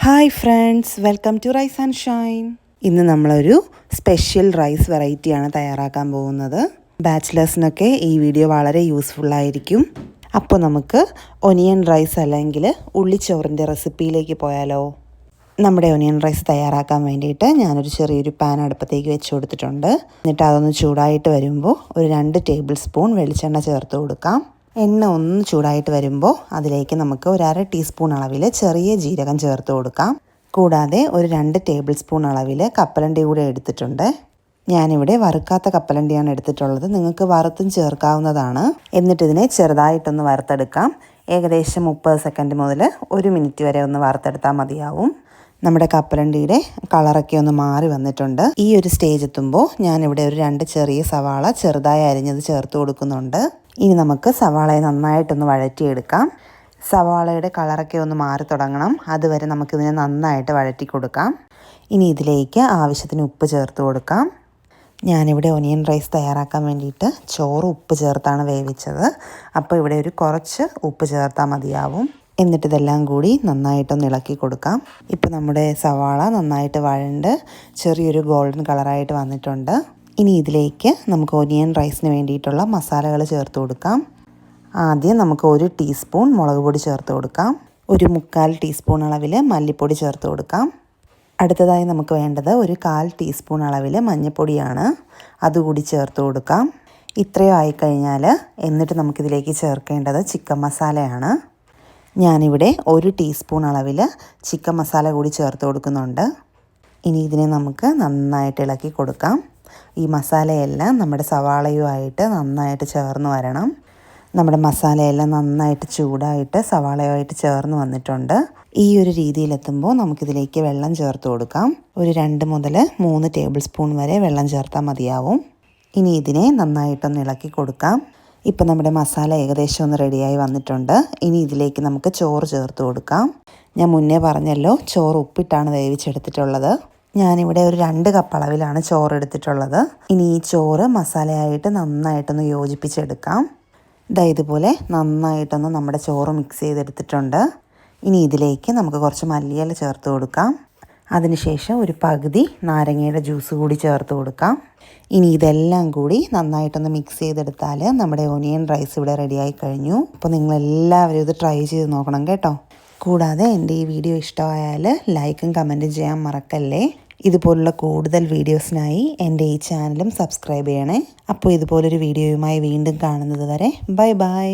Hi friends, welcome to rise and shine. ഇന്ന് നമ്മളൊരു special rice വെറൈറ്റിയാണ് തയ്യാറാക്കാൻ പോകുന്നത്. ബാച്ചിലേഴ്സിനൊക്കെ ഈ വീഡിയോ വളരെ യൂസ്ഫുള്ളായിരിക്കും. അപ്പോൾ നമുക്ക് ഒനിയൻ റൈസ് അല്ലെങ്കിൽ ഉള്ളിച്ചോറിൻ്റെ റെസിപ്പിയിലേക്ക് പോയാലോ? നമ്മുടെ ഒനിയൻ റൈസ് തയ്യാറാക്കാൻ വേണ്ടിയിട്ട് ഞാനൊരു ചെറിയൊരു പാൻ അടുപ്പത്തേക്ക് വെച്ച് കൊടുത്തിട്ടുണ്ട്. എന്നിട്ട് അതൊന്ന് ചൂടായിട്ട് വരുമ്പോൾ ഒരു 2 ടേബിൾ സ്പൂൺ വെളിച്ചെണ്ണ ചേർത്ത് കൊടുക്കാം. എണ്ണ ഒന്ന് ചൂടായിട്ട് വരുമ്പോൾ അതിലേക്ക് നമുക്ക് ഒരു 1/2 ടീസ്പൂൺ അളവിൽ ചെറിയ ജീരകം ചേർത്ത് കൊടുക്കാം. കൂടാതെ ഒരു 2 ടേബിൾ സ്പൂൺ അളവിൽ കപ്പലണ്ടി കൂടെ എടുത്തിട്ടുണ്ട്. ഞാനിവിടെ വറുക്കാത്ത കപ്പലണ്ടിയാണ് എടുത്തിട്ടുള്ളത്. നിങ്ങൾക്ക് വറുത്തും ചേർക്കാവുന്നതാണ്. എന്നിട്ടിതിനെ ചെറുതായിട്ടൊന്ന് വറുത്തെടുക്കാം. ഏകദേശം 30 സെക്കൻഡ് മുതൽ 1 മിനിറ്റ് വരെ ഒന്ന് വറുത്തെടുത്താൽ മതിയാവും. നമ്മുടെ കപ്പലണ്ടിയുടെ കളറൊക്കെ ഒന്ന് മാറി വന്നിട്ടുണ്ട്. ഈ ഒരു സ്റ്റേജ് എത്തുമ്പോൾ ഞാനിവിടെ ഒരു 2 ചെറിയ സവാള ചെറുതായി അരിഞ്ഞത് ചേർത്ത് കൊടുക്കുന്നുണ്ട്. ഇനി നമുക്ക് സവാളയെ നന്നായിട്ടൊന്ന് വഴറ്റിയെടുക്കാം. സവാളയുടെ കളറൊക്കെ ഒന്ന് മാറി തുടങ്ങണം. അതുവരെ നമുക്കിതിനെ നന്നായിട്ട് വഴറ്റി കൊടുക്കാം. ഇനി ഇതിലേക്ക് ആവശ്യത്തിന് ഉപ്പ് ചേർത്ത് കൊടുക്കാം. ഞാനിവിടെ ഒനിയൻ റൈസ് തയ്യാറാക്കാൻ വേണ്ടിയിട്ട് ചോറ് ഉപ്പ് ചേർത്താണ് വേവിച്ചത്. അപ്പോൾ ഇവിടെ ഒരു കുറച്ച് ഉപ്പ് ചേർത്താൽ മതിയാവും. എന്നിട്ടിതെല്ലാം കൂടി നന്നായിട്ടൊന്ന് ഇളക്കി കൊടുക്കാം. ഇപ്പോൾ നമ്മുടെ സവാള നന്നായിട്ട് വഴണ്ട് ചെറിയൊരു ഗോൾഡൻ കളറായിട്ട് വന്നിട്ടുണ്ട്. ഇനി ഇതിലേക്ക് നമുക്ക് ഒനിയൻ റൈസിന് വേണ്ടിയിട്ടുള്ള മസാലകൾ ചേർത്ത് കൊടുക്കാം. ആദ്യം നമുക്ക് 1 ടീസ്പൂൺ മുളക് പൊടി ചേർത്ത് കൊടുക്കാം. ഒരു 3/4 ടീസ്പൂൺ അളവിൽ മല്ലിപ്പൊടി ചേർത്ത് കൊടുക്കാം. അടുത്തതായി നമുക്ക് വേണ്ടത് ഒരു 1/4 ടീസ്പൂൺ അളവിൽ മഞ്ഞൾപ്പൊടിയാണ്. അതുകൂടി ചേർത്ത് കൊടുക്കാം. ഇത്രയും ആയിക്കഴിഞ്ഞാൽ എന്നിട്ട് നമുക്കിതിലേക്ക് ചേർക്കേണ്ടത് ചിക്കൻ മസാലയാണ്. ഞാനിവിടെ 1 ടീസ്പൂൺ അളവിൽ ചിക്കൻ മസാല കൂടി ചേർത്ത് കൊടുക്കുന്നുണ്ട്. ഇനി ഇതിനെ നമുക്ക് നന്നായിട്ട് ഇളക്കി കൊടുക്കാം. ഈ മസാലയെല്ലാം നമ്മുടെ സവാളയുമായിട്ട് നന്നായിട്ട് ചേർന്ന് വരണം. നമ്മുടെ മസാലയെല്ലാം നന്നായിട്ട് ചൂടായിട്ട് സവാളയുമായിട്ട് ചേർന്ന് വന്നിട്ടുണ്ട്. ഈ ഒരു രീതിയിലെത്തുമ്പോൾ നമുക്കിതിലേക്ക് വെള്ളം ചേർത്ത് കൊടുക്കാം. ഒരു 2 മുതൽ 3 ടേബിൾ സ്പൂൺ വരെ വെള്ളം ചേർത്താൽ മതിയാവും. ഇനി ഇതിനെ നന്നായിട്ടൊന്ന് ഇളക്കി കൊടുക്കാം. ഇപ്പോൾ നമ്മുടെ മസാല ഏകദേശം ഒന്ന് റെഡിയായി വന്നിട്ടുണ്ട്. ഇനി ഇതിലേക്ക് നമുക്ക് ചോറ് ചേർത്ത് കൊടുക്കാം. ഞാൻ മുന്നേ പറഞ്ഞല്ലോ, ചോറ് ഉപ്പിട്ടാണ് വേവിച്ചെടുത്തിട്ടുള്ളത്. ഞാനിവിടെ ഒരു 2 കപ്പ് അളവിലാണ് ചോറ് എടുത്തിട്ടുള്ളത്. ഇനി ഈ ചോറ് മസാലയായിട്ട് നന്നായിട്ടൊന്ന് യോജിപ്പിച്ചെടുക്കാം. ഇതുപോലെ നന്നായിട്ടൊന്ന് നമ്മുടെ ചോറ് മിക്സ് ചെയ്തെടുത്തിട്ടുണ്ട്. ഇനി ഇതിലേക്ക് നമുക്ക് കുറച്ച് മല്ലിയില ചേർത്ത് കൊടുക്കാം. അതിനുശേഷം ഒരു പകുതി നാരങ്ങയുടെ ജ്യൂസ് കൂടി ചേർത്ത് കൊടുക്കാം. ഇനി ഇതെല്ലാം കൂടി നന്നായിട്ടൊന്ന് മിക്സ് ചെയ്തെടുത്താൽ നമ്മുടെ ഒനിയൻ റൈസ് ഇവിടെ റെഡിയായി കഴിഞ്ഞു. അപ്പോൾ നിങ്ങളെല്ലാവരും ഇത് ട്രൈ ചെയ്ത് നോക്കണം കേട്ടോ. കൂടാതെ എൻ്റെ ഈ വീഡിയോ ഇഷ്ടമായാൽ ലൈക്കും കമൻറ്റും ചെയ്യാൻ മറക്കല്ലേ. ഇതുപോലുള്ള കൂടുതൽ വീഡിയോസിനായി എൻ്റെ ഈ ചാനലും സബ്സ്ക്രൈബ് ചെയ്യണേ. അപ്പോൾ ഇതുപോലൊരു വീഡിയോയുമായി വീണ്ടും കാണുന്നത് വരെ ബൈ ബൈ.